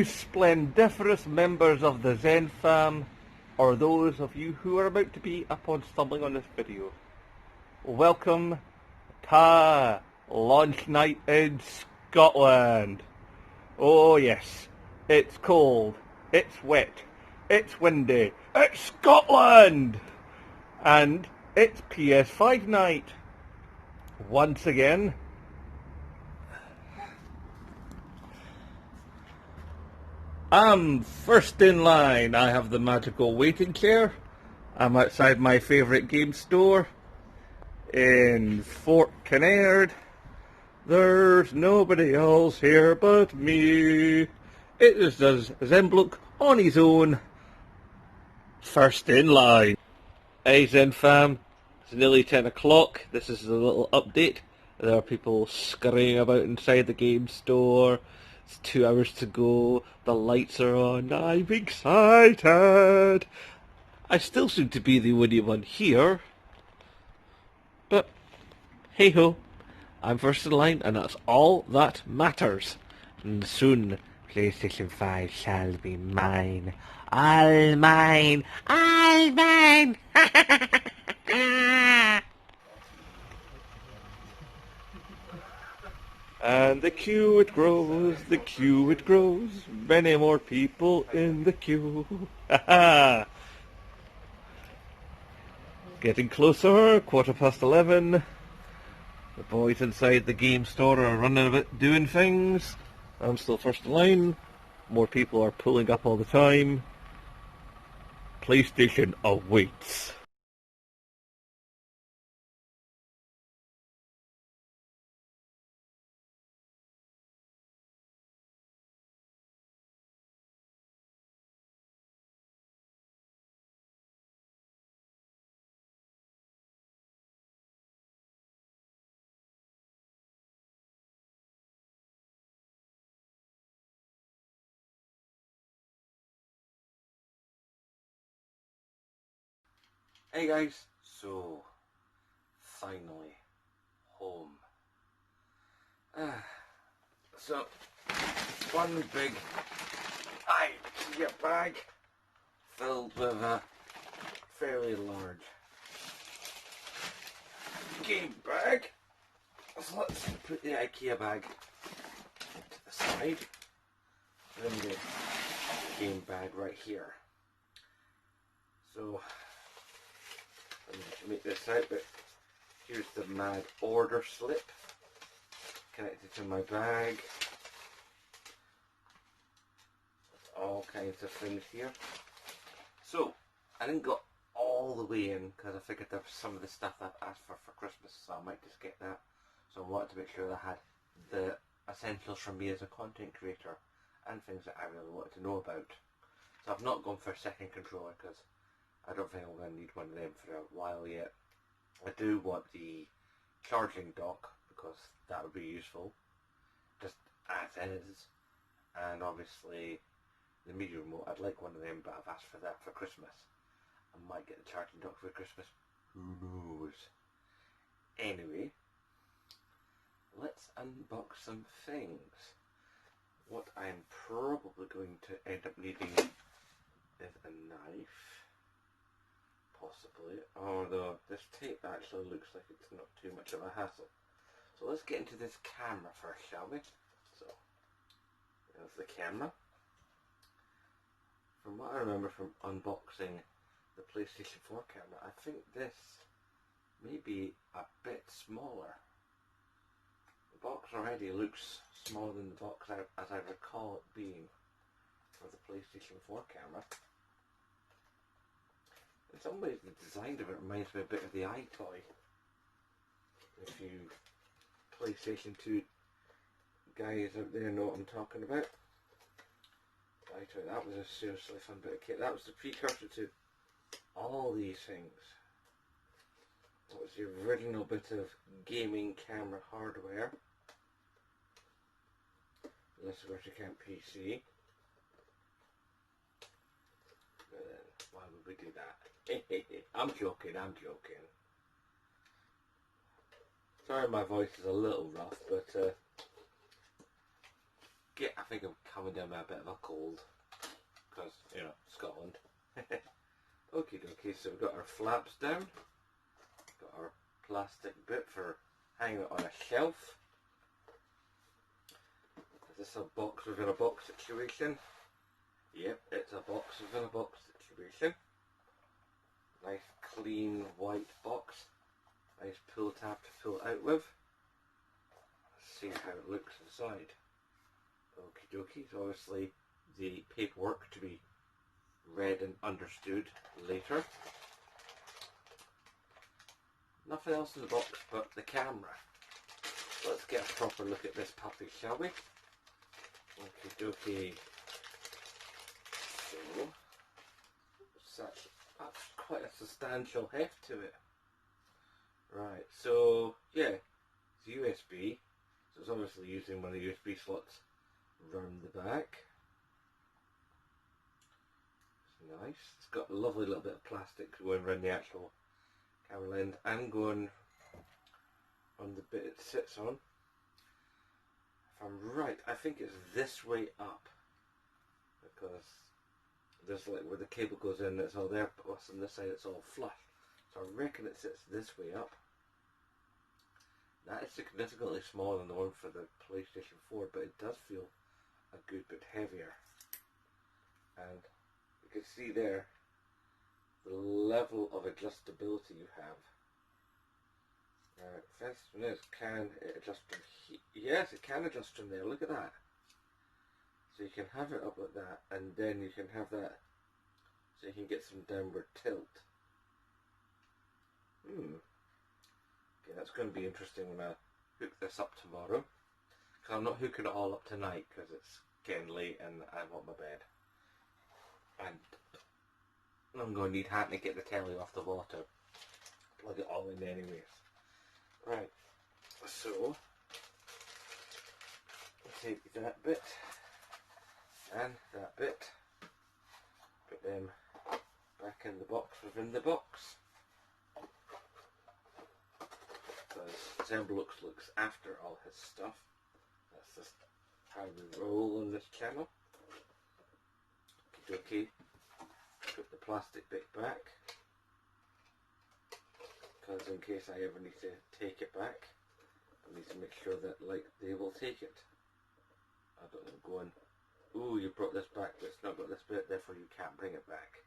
you splendiferous members of the Zen fam, or those of you who are about to be upon stumbling on this video, welcome to launch night in Scotland. Oh yes, it's cold, it's wet, it's windy, it's Scotland! And it's PS5 night. Once again. I'm first in line. I have the magical waiting chair. I'm outside my favourite game store in Fort Kinnaird. There's nobody else here but me. It is Zemblook on his own. First in line. Hey Zen fam, it's nearly 10 o'clock. This is a little update. There are people scurrying about inside the game store. It's 2 hours to go. The lights are on. I'm excited. I still seem to be the only one here. But, hey ho. I'm first in line and that's all that matters. And soon, PlayStation 5 shall be mine. All mine. All mine. And the queue it grows, the queue it grows, many more people in the queue. Getting closer, 11:15. The boys inside the game store are running a bit, doing things. I'm still first in line. More people are pulling up all the time. PlayStation awaits. Hey guys, so finally home. So one big IKEA bag filled with a fairly large game bag. So let's put the IKEA bag to the side. Then the game bag right here. So let me just make this out, but here's the mad order slip connected to my bag. All kinds of things here. So I didn't go all the way in because I figured there was some of the stuff I've asked for Christmas, so I might just get that. So I wanted to make sure that I had the essentials for me as a content creator and things that I really wanted to know about. So I've not gone for a second controller because I don't think I'm going to need one of them for a while yet. I do want the charging dock because that would be useful, just as is. And obviously the media remote, I'd like one of them, but I've asked for that for Christmas. I might get the charging dock for Christmas, who knows. Anyway, let's unbox some things. What I'm probably going to end up needing is a knife. Possibly, although this tape actually looks like it's not too much of a hassle. So let's get into this camera first, shall we? So, there's the camera. From what I remember from unboxing the PlayStation 4 camera, I think this may be a bit smaller. The box already looks smaller than the box as I recall it being for the PlayStation 4 camera. In some ways the design of it reminds me a bit of the iToy. If you PlayStation 2 guys out there know what I'm talking about. iToy, that was a seriously fun bit of kit. That was the precursor to all these things. That was the original bit of gaming camera hardware. Unless of course you count PC. But then, why would we do that? I'm joking. Sorry my voice is a little rough, but I think I'm coming down with a bit of a cold, because, you know, Scotland. Okie dokie, so we've got our flaps down, got our plastic bit for hanging it on a shelf. Is this a box within a box situation? Yep, it's a box within a box situation. Nice clean white box. Nice pull tab to pull out with. Let's see how it looks inside. Okie dokie, so obviously the paperwork to be read and understood later. Nothing else in the box but the camera. Let's get a proper look at this puppy, shall we? Okie dokie. So, that's quite a substantial heft to it. Right, so yeah, it's USB. So it's obviously using one of the USB slots round the back. It's nice. It's got a lovely little bit of plastic going around the actual camera lens and going on the bit it sits on. If I'm right, I think it's this way up, because there's like where the cable goes in, it's all there, but on this side it's all flush. So I reckon it sits this way up. That is significantly smaller than the one for the PlayStation 4, but it does feel a good bit heavier. And you can see there the level of adjustability you have. First one is, can it adjust from here? Yes, it can adjust from there, look at that. So you can have it up like that, and then you can have that, so you can get some downward tilt. Okay, that's going to be interesting when I hook this up tomorrow. Because I'm not hooking it all up tonight, because it's getting late and I want my bed. And I'm going to need hand to get the telly off the water. Plug it all in anyways. Right, so I'll take that bit and that bit, put them back in the box within the box. Because Zemblux looks after all his stuff. That's just how we roll on this channel. Okie dokie. Put the plastic bit back, because in case I ever need to take it back, I need to make sure that like they will take it. I don't know, going, ooh, you brought this back, but it's not got this bit, therefore you can't bring it back.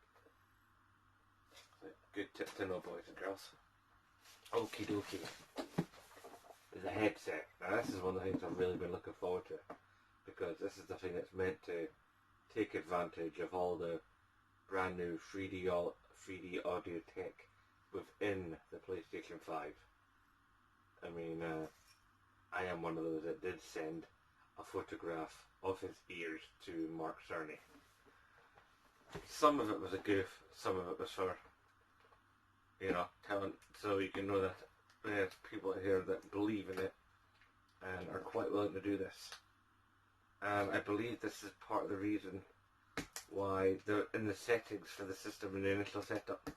So, good tip to know, boys and girls. Okie dokie. There's a headset. Now this is one of the things I've really been looking forward to, because this is the thing that's meant to take advantage of all the brand new 3D audio tech within the PlayStation 5. I mean, I am one of those that did send a photograph of his ears to Mark Cerny. Some of it was a goof, some of it was for, you know, talent, so you can know that there's people out here that believe in it and are quite willing to do this. And I believe this is part of the reason why in the settings for the system, in the initial setup,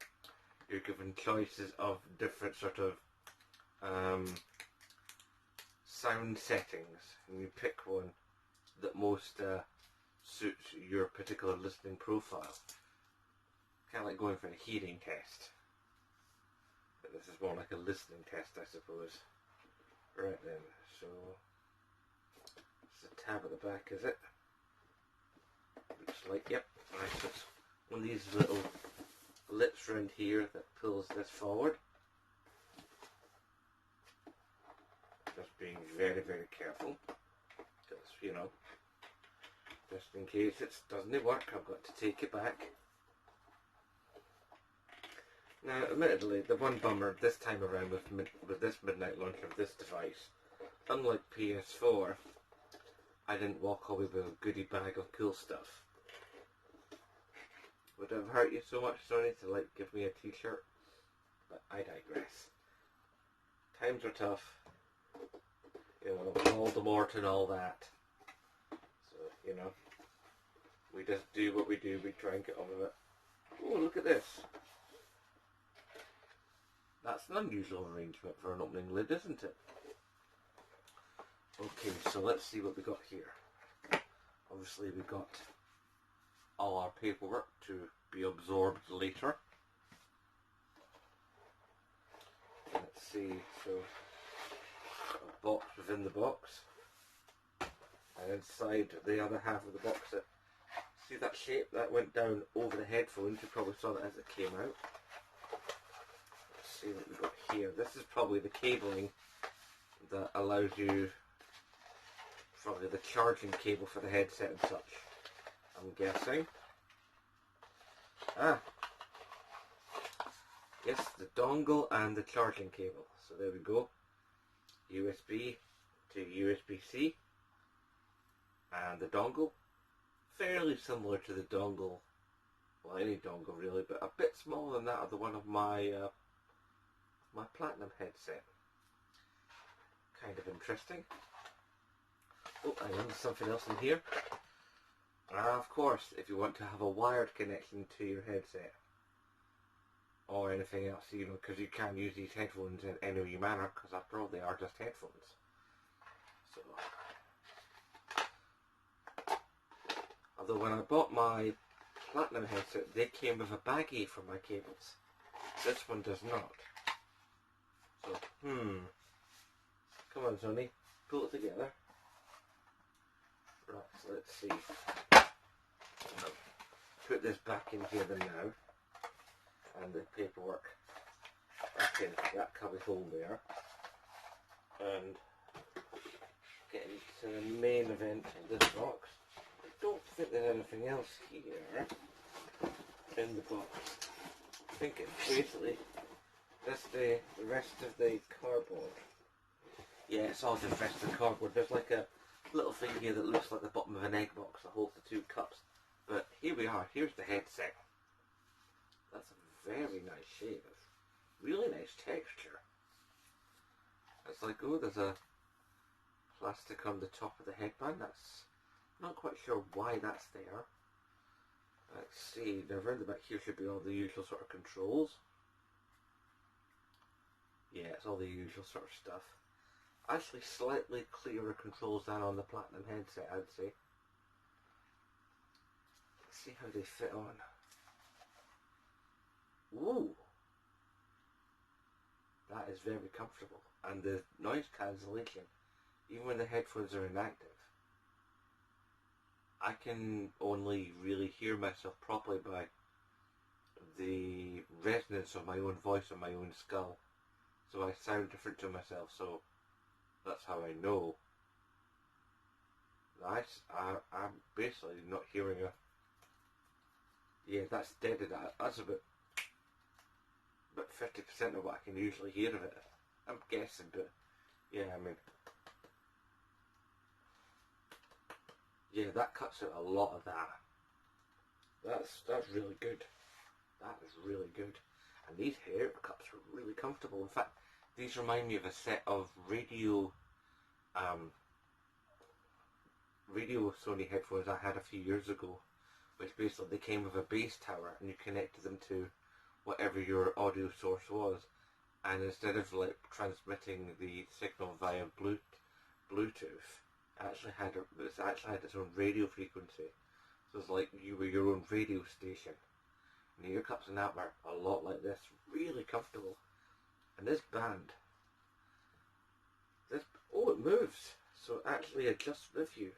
you're given choices of different sort of sound settings, and you pick one that most suits your particular listening profile. Kind of like going for a hearing test. But this is more like a listening test, I suppose. Right then, so it's a tab at the back, is it? Looks like, yep. Right, so it's one of these little lips around here that pulls this forward. Just being very, very careful, because, you know, just in case it doesn't work, I've got to take it back. Now, admittedly, the one bummer this time around with this midnight launch of this device, unlike PS4, I didn't walk away with a goodie bag of cool stuff. Would it have hurt you so much, Sony, to like give me a t-shirt? But I digress. Times are tough. You know, Voldemort and all that. So, you know, we just do what we do, we try and get on with it. Oh, look at this. That's an unusual arrangement for an opening lid, isn't it? Okay, so let's see what we got here. Obviously we got all our paperwork to be absorbed later. Let's see, so a box within the box, and inside the other half of the box, see that shape that went down over the headphones? You probably saw that as it came out. Let's see what we've got here. This is probably the cabling that allows you, probably the charging cable for the headset and such, I'm guessing. Yes, the dongle and the charging cable. So there we go. USB to USB-C. And the dongle, fairly similar to the dongle, well, any dongle really, but a bit smaller than that of the one of my my Platinum headset. Kind of interesting. Oh, hang on, there's something else in here. Of course, if you want to have a wired connection to your headset or anything else, you know, because you can use these headphones in any manner, because after all they are just headphones. So, although when I bought my Platinum headset, they came with a baggie for my cables. This one does not. So, come on, Sony, pull it together. Right, so let's see. Put this back in here then now, and the paperwork back in that cubby hole there, and get into the main event of this box. I don't think there's anything else here in the box. I think it's basically just the rest of the cardboard. Yeah, it's all the rest of the cardboard. There's like a little thing here that looks like the bottom of an egg box that holds the two cups. But here we are, here's the headset. That's a very nice shape. It's really nice texture. It's like, oh, there's a plastic on the top of the headband. That's not quite sure why that's there. Let's see, now around the back here should be all the usual sort of controls. Yeah, it's all the usual sort of stuff. Actually slightly clearer controls than on the Platinum headset, I'd say. Let's see how they fit on. Ooh! That is very comfortable. And the noise cancellation, even when the headphones are inactive, I can only really hear myself properly by the resonance of my own voice on my own skull. So I sound different to myself, so that's how I know. I'm basically not hearing a... Yeah, that's deaded. That's about 50% of what I can usually hear of it. I'm guessing, but yeah, I mean... Yeah, that cuts out a lot of that. That's really good. That is really good. And these hair cups are really comfortable. In fact, these remind me of a set of radio Sony headphones I had a few years ago, which basically they came with a bass tower and you connected them to whatever your audio source was, and instead of like transmitting the signal via Bluetooth, it actually had its own radio frequency. So it's like you were your own radio station. And the ear cups and that were a lot like this, really comfortable. And this band, it moves, so it actually adjusts with you.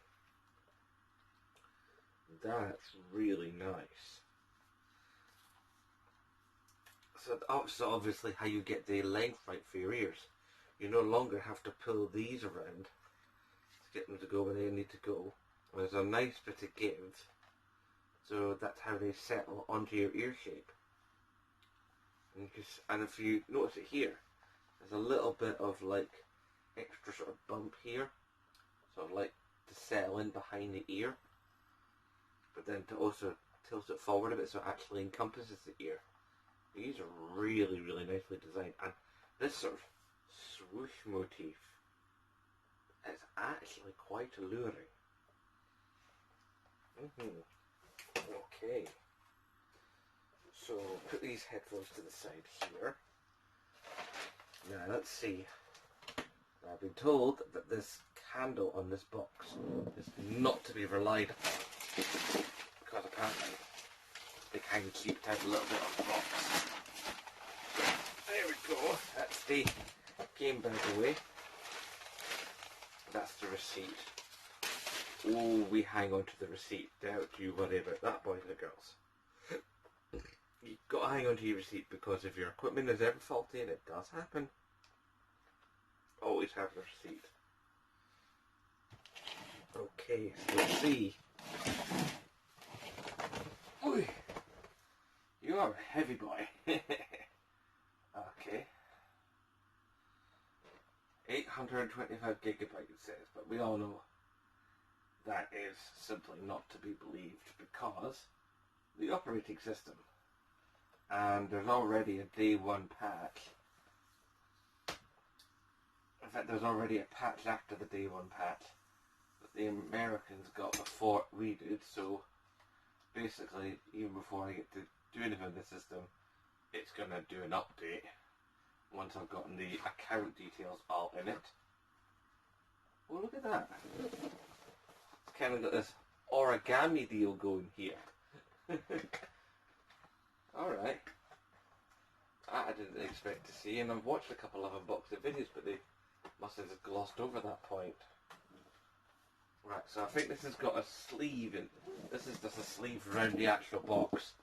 That's really nice. So that's obviously how you get the length right for your ears. You no longer have to pull these around to get them to go where they need to go. There's a nice bit of give, so that's how they settle onto your ear shape. And if you notice it here, there's a little bit of like extra sort of bump here, sort of like to settle in behind the ear, but then to also tilt it forward a bit so it actually encompasses the ear. These are really, really nicely designed, and this sort of swoosh motif is actually quite alluring. Okay, so put these headphones to the side here. Now let's see. I've been told that this handle on this box is not to be relied upon, because apparently they kind of cheaped out a little bit on the box. There we go. That's the game bag away. That's the receipt. Oh, we hang on to the receipt. Don't you worry about that, boys and girls. You've got to hang on to your receipt, because if your equipment is ever faulty, and it does happen, always have the receipt. Okay, so let's see. Ooh, you are a heavy boy. Okay. 825 gigabytes it says, but we all know that is simply not to be believed, because the operating system, and there's already a day one patch. In fact, there's already a patch after the day one patch that the Americans got before we did, so basically, even before I get to do anything with the system, it's going to do an update once I've gotten the account details all in it. Oh, look at that. It's kind of got this origami deal going here. Alright. I didn't expect to see, and I've watched a couple of unboxing videos, but they must have just glossed over that point. Right, so I think this has got a sleeve in. This is just a sleeve around the actual box.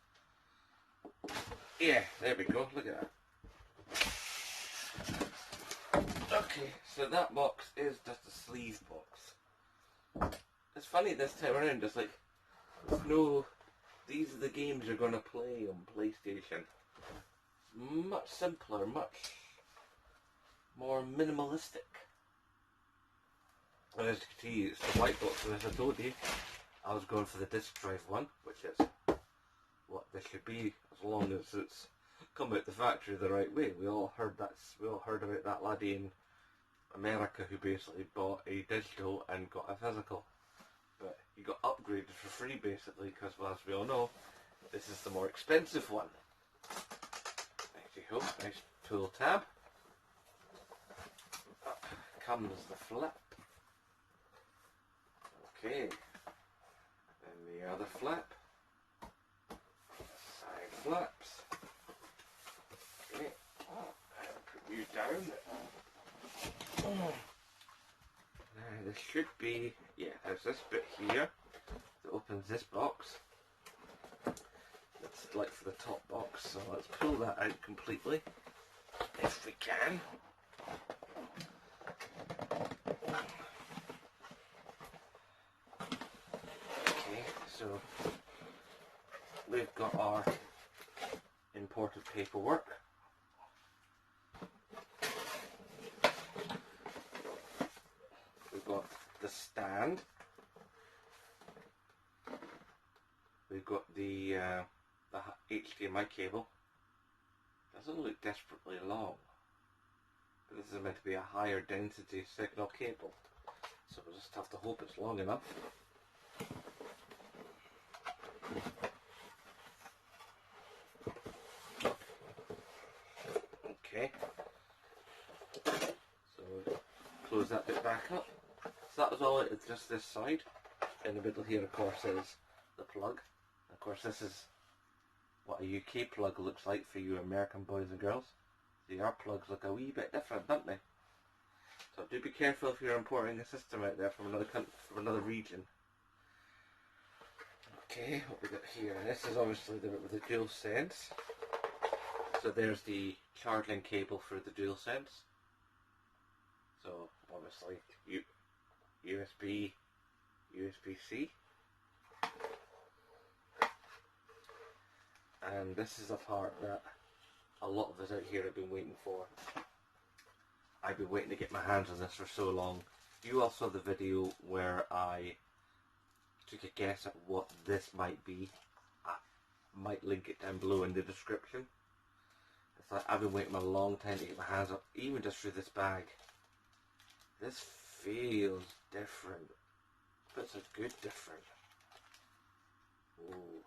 Yeah, there we go, look at that. Okay, so that box is just a sleeve box. It's funny this time around, it's like, no, these are the games you're going to play on PlayStation. Much simpler, much more minimalistic. And as you can see, it's the white box, and as I told you, I was going for the disc drive one, which is what this should be, as long as it's come out the factory the right way. We all heard about that laddie in America who basically bought a digital and got a physical, but he got upgraded for free basically, because, well, as we all know, this is the more expensive one. Righty-ho, nice pull tab. Up comes the flip. Okay, then the other flip. Side flaps. Okay, put you down. Now there should be, yeah, there's this bit here that opens this box. It's like for the top box, so let's pull that out completely, if we can. Okay, so we've got our imported paperwork. We've got the stand. We've got the HDMI cable. Doesn't look desperately long, but this is meant to be a higher density signal cable, so we'll just have to hope it's long enough. Okay, so close that bit back up. So that was all it is, just this side. In the middle here, of course, is the plug. Of course, this is what a UK plug looks like for you American boys and girls. See, our plugs look a wee bit different, don't they? So do be careful if you're importing a system out there from another country, from another region. Okay, what we got here? This is obviously the bit with the DualSense. So there's the charging cable for the DualSense. So obviously USB, USB-C. And this is a part that a lot of us out here have been waiting for. I've been waiting to get my hands on this for so long. You all saw the video where I took a guess at what this might be. I might link it down below in the description. It's like I've been waiting a long time to get my hands up, even just through this bag. This feels different, but it's a good different. Ooh.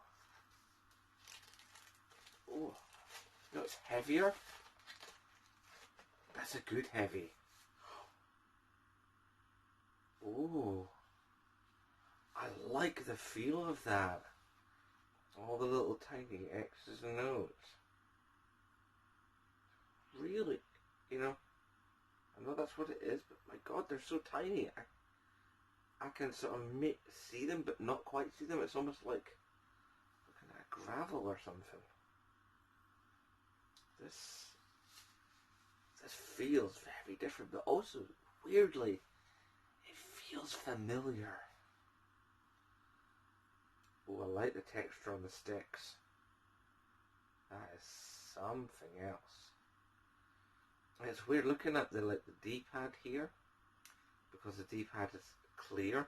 Oh, no, it's heavier. That's a good heavy. Ooh. I like the feel of that. All the little tiny X's and O's. Really, you know, I know that's what it is, but my God, they're so tiny. I can sort of see them, but not quite see them. It's almost like looking at gravel or something. This feels very different, but also weirdly, it feels familiar. Oh, I like the texture on the sticks. That is something else. It's weird looking at the D-pad here, because the D-pad is clear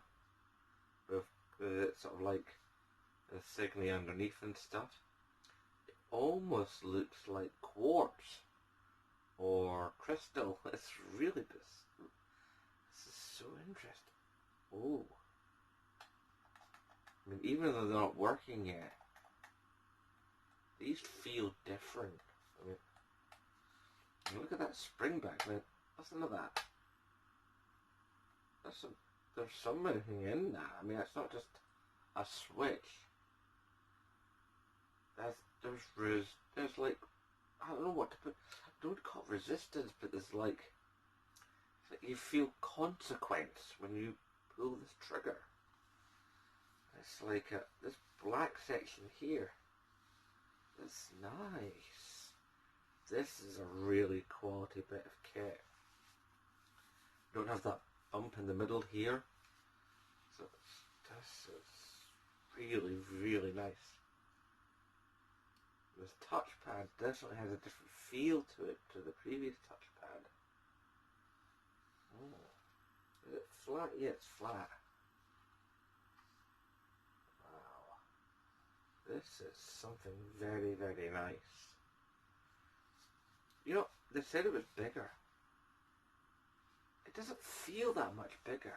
with sort of like a signaling underneath and stuff. It almost looks like quartz or crystal. It's really this is so interesting. Oh, I mean, even though they're not working yet, these feel different. I mean, look at that spring back, man. Listen to that. There's something in that. I mean, it's not just a switch. There's like, I don't know what to put. I don't call it resistance, but there's like you feel consequence when you pull this trigger. It's like this black section here. It's nice. This is a really quality bit of kit. Don't have that bump in the middle here. So this is really, really nice. This touchpad definitely has a different feel to it to the previous touchpad. Oh. Is it flat? Yeah, it's flat. Wow. This is something very, very nice. You know, they said it was bigger. It doesn't feel that much bigger.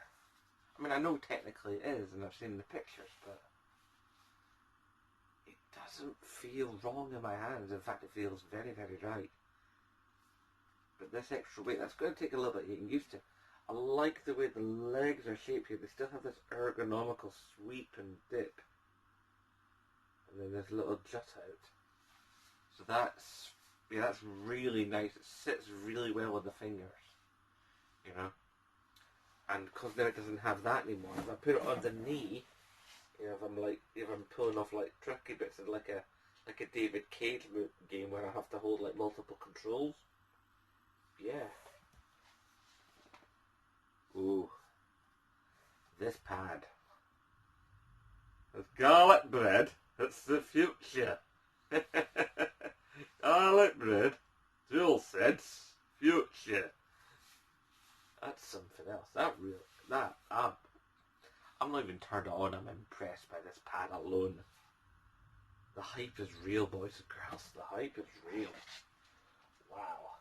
I mean, I know technically it is, and I've seen the pictures, but it doesn't feel wrong in my hands. In fact, it feels very, very right. But this extra weight, that's going to take a little bit getting used to. I like the way the legs are shaped here. They still have this ergonomical sweep and dip. And then this little jut out. So that's really nice. It sits really well with the fingers. You know? And because now it doesn't have that anymore, if I put it on the knee, you know, if I'm pulling off like tricky bits of like a David Cage game where I have to hold like multiple controls. Yeah. Ooh. This pad. It's garlic bread. It's the future. Garlic bread. Dual sense. Future. That's something else. I'm not even turned on. I'm impressed by this pad alone. The hype is real, boys and girls. The hype is real. Wow.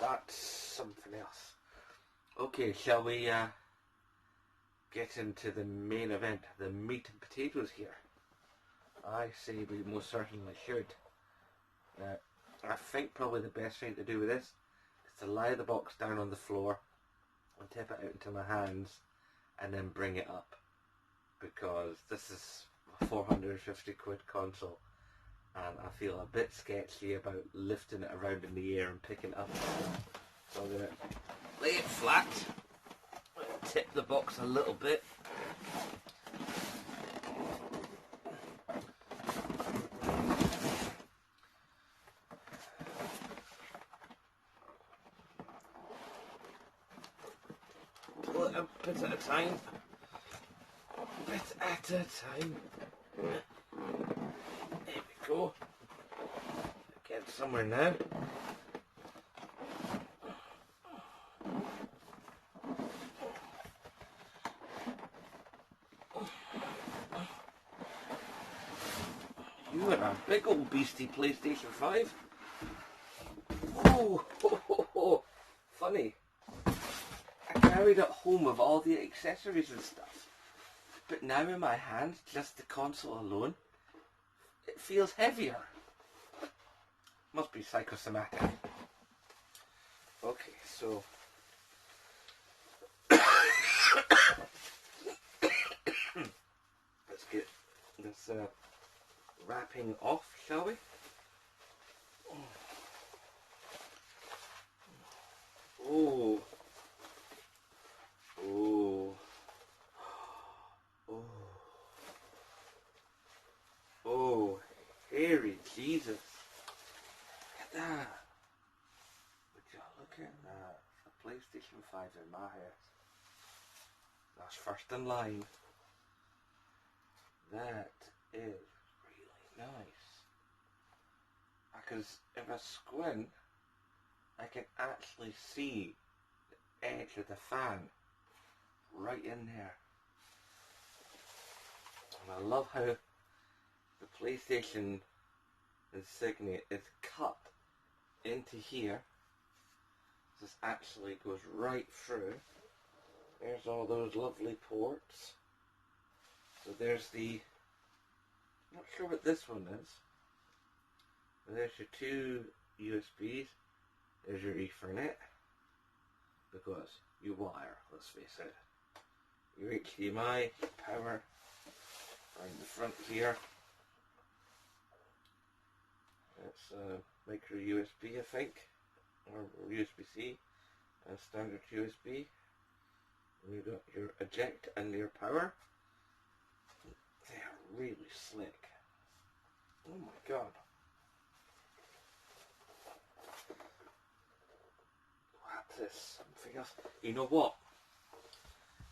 That's something else. Okay, shall we get into the main event, the meat and potatoes here? I say we most certainly should. I think probably the best thing to do with this is to lie the box down on the floor and tip it out into my hands and then bring it up, because this is a 450 quid console and I feel a bit sketchy about lifting it around in the air and picking it up. So I'm going to lay it flat, tip the box a little bit. Pull it a bit at a time. Bit at a time. There we go. Get somewhere now. You and a big old beastie PlayStation 5. Oh, ho, ho, ho. Funny. I carried it home with all the accessories and stuff, but now in my hands, just the console alone, it feels heavier. Must be psychosomatic. Okay, so Let's get this wrapping off, shall we? Oh. Oh. Oh. Oh. Hairy Jesus. Look at that. Would you look at that? The PlayStation 5 in my house. That's first in line. That is really nice. Because if I squint, I can actually see the edge of the fan right in there. And I love how the PlayStation insignia is cut into here. This actually goes right through. There's all those lovely ports. So there's the, not sure what this one is. There's your two USBs. There's your Ethernet. Because you wire, let's face it. Your HDMI, power, right in the front here. That's micro USB, I think, or USB-C, and standard USB. And you've got your eject and your power. They are really slick. Oh my god. This something else. You know what?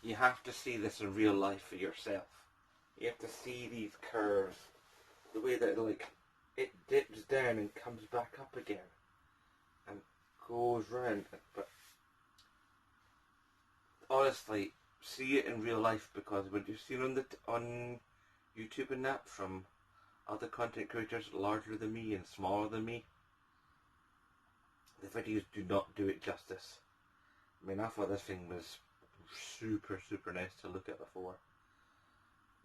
You have to see this in real life for yourself. You have to see these curves, the way that it dips down and comes back up again, and goes round. But honestly, see it in real life, because when you've seen on YouTube and that from other content creators larger than me and smaller than me, the videos do not do it justice. I mean, I thought this thing was super, super nice to look at before.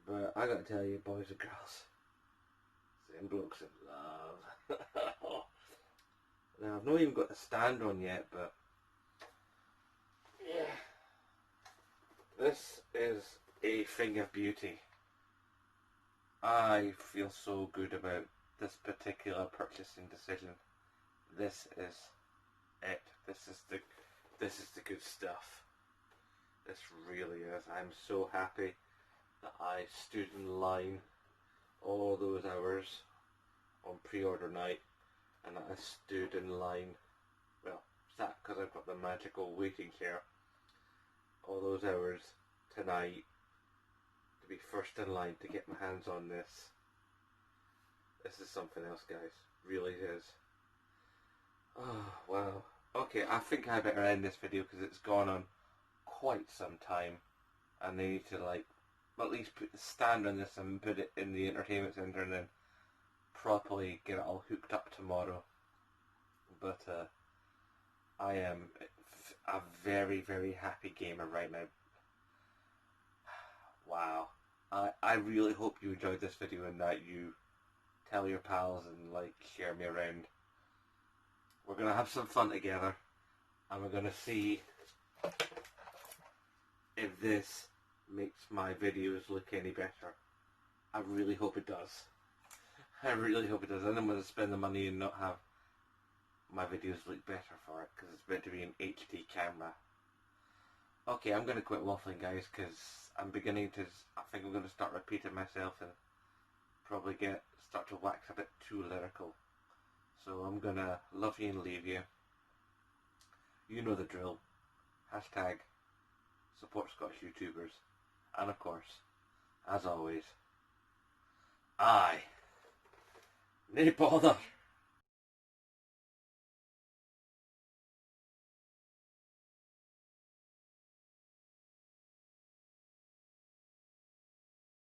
But I gotta tell you, boys and girls, same blokes in love. Now, I've not even got the stand on yet, but yeah. This is a thing of beauty. I feel so good about this particular purchasing decision. This is it. This is the good stuff. This really is. I'm so happy that I stood in line all those hours on pre-order night, and that I stood in line, well, sat because I've got the magical waiting chair, all those hours tonight to be first in line to get my hands on this. This is something else, guys. Really is. Oh, wow. Okay, I think I better end this video because it's gone on quite some time, and they need to at least put the stand on this and put it in the entertainment centre and then properly get it all hooked up tomorrow. But I am a very, very happy gamer right now. Wow. I really hope you enjoyed this video and that you tell your pals and share me around. We're going to have some fun together, and we're going to see if this makes my videos look any better. I really hope it does. I really hope it does. And I'm going to spend the money and not have my videos look better for it, because it's meant to be an HD camera. Okay, I'm going to quit waffling, guys, because I'm beginning to, I think I'm going to start repeating myself and probably start to wax a bit too lyrical. So I'm going to love you and leave you. You know the drill. Hashtag support Scottish YouTubers. And of course, as always, nae bother.